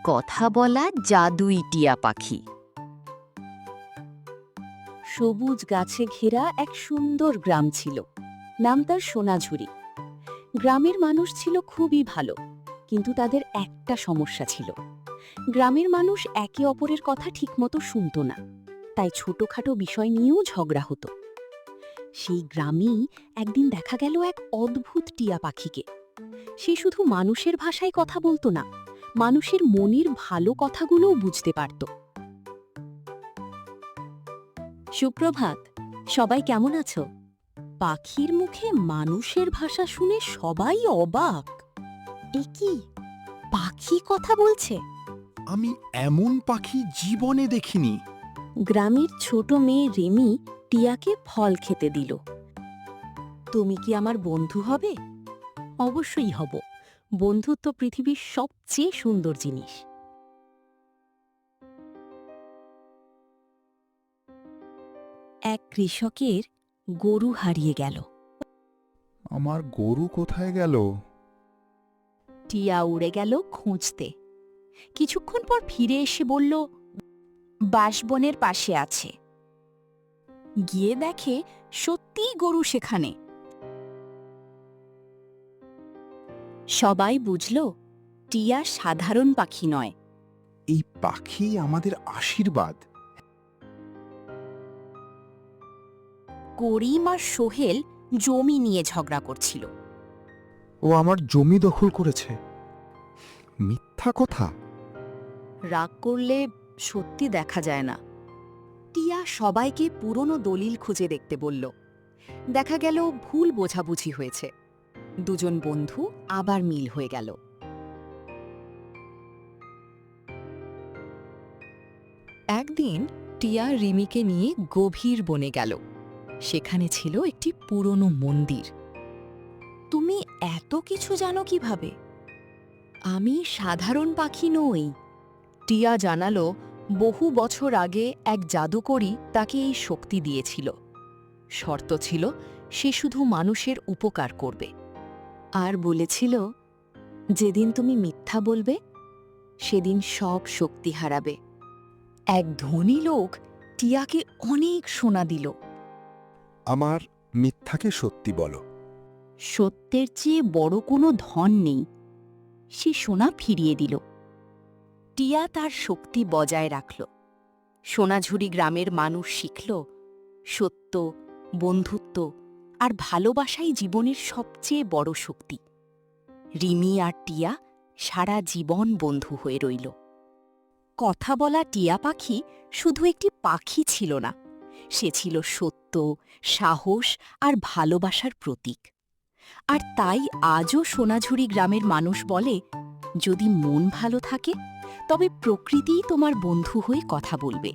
কথা বলা জাদুই টিয়া পাখি। সবুজ গাছে ঘেরা এক সুন্দর গ্রাম ছিল। নাম তার সোনাঝুরি। গ্রামের মানুষ ছিল খুবই ভালো, কিন্তু তাদের একটা সমস্যা ছিল। গ্রামের মানুষ একে অপরের কথা ঠিকমতো শুনত না, তাই ছোটখাটো বিষয় নিয়েও ঝগড়া হতো। সেই গ্রামেই একদিন দেখা গেল এক অদ্ভুত টিয়া পাখিকে। সে শুধু মানুষের ভাষায় কথা বলতো না, মানুষের মনের ভালো কথাগুলোও বুঝতে পারত। সুপ্রভাত, সবাই কেমন আছো? পাখির মুখে মানুষের ভাষা শুনে সবাই অবাক। এ কি, পাখি কথা বলছে? আমি এমন পাখি জীবনে দেখিনি। গ্রামের ছোট মেয়ে রেমি টিয়াকে ফল খেতে দিল। তুমি কি আমার বন্ধু হবে? অবশ্যই হব। বন্ধুত্ব পৃথিবীর সবচেয়ে সুন্দর জিনিস। এক কৃষকের গরু হারিয়ে গেল। আমার গরু কোথায় গেল? টিয়া উড়ে গেল খুঁজতে। কিছুক্ষণ পর ফিরে এসে বলল, বাঁশবনের পাশে আছে। গিয়ে দেখে সত্যিই গরু সেখানে। সবাই বুঝল, টিয়া সাধারণ পাখি নয়। এই পাখি আমাদের আশীর্বাদ। করিম আর সোহেল জমি নিয়ে ঝগড়া করছিল। ও আমার জমি দখল করেছে। মিথ্যা কথা। রাগ করলে সত্যি দেখা যায় না। টিয়া সবাইকে পুরনো দলিল খুঁজে দেখতে বলল। দেখা গেল ভুল বোঝাবুঝি হয়েছে। দুজন বন্ধু আবার মিল হয়ে গেল। একদিন টিয়া রিমিকে নিয়ে গভীর বনে গেল। সেখানে ছিল একটি পুরনো মন্দির। তুমি এত কিছু জানো কিভাবে? আমি সাধারণ পাখি নই। টিয়া জানালো, বহু বছর আগে এক জাদুকরী তাকে এই শক্তি দিয়েছিল। শর্ত ছিল, সে শুধু মানুষের উপকার করবে। আর বলেছিল, যেদিন তুমি মিথ্যা বলবে, সেদিন সব শক্তি হারাবে। এক ধনী লোক টিয়াকে অনেক সোনা দিল। আমার মিথ্যাকে সত্যি বলো। সত্যের চেয়ে বড় কোনো ধন নেই। সে সোনা ফিরিয়ে দিল। টিয়া তার শক্তি বজায় রাখল। সোনাঝুরি গ্রামের মানুষ শিখল, সত্য, বন্ধুত্ব আর ভালোবাসাই জীবনের সবচেয়ে বড় শক্তি। রিমি আর টিয়া সারা জীবন বন্ধু হয়ে রইল। কথা বলা টিয়া পাখি শুধু একটি পাখি ছিল না, সে ছিল সত্য, সাহস আর ভালোবাসার প্রতীক। আর তাই আজও সোনাঝুরি গ্রামের মানুষ বলে, যদি মন ভালো থাকে, তবে প্রকৃতিই তোমার বন্ধু হয়ে কথা বলবে।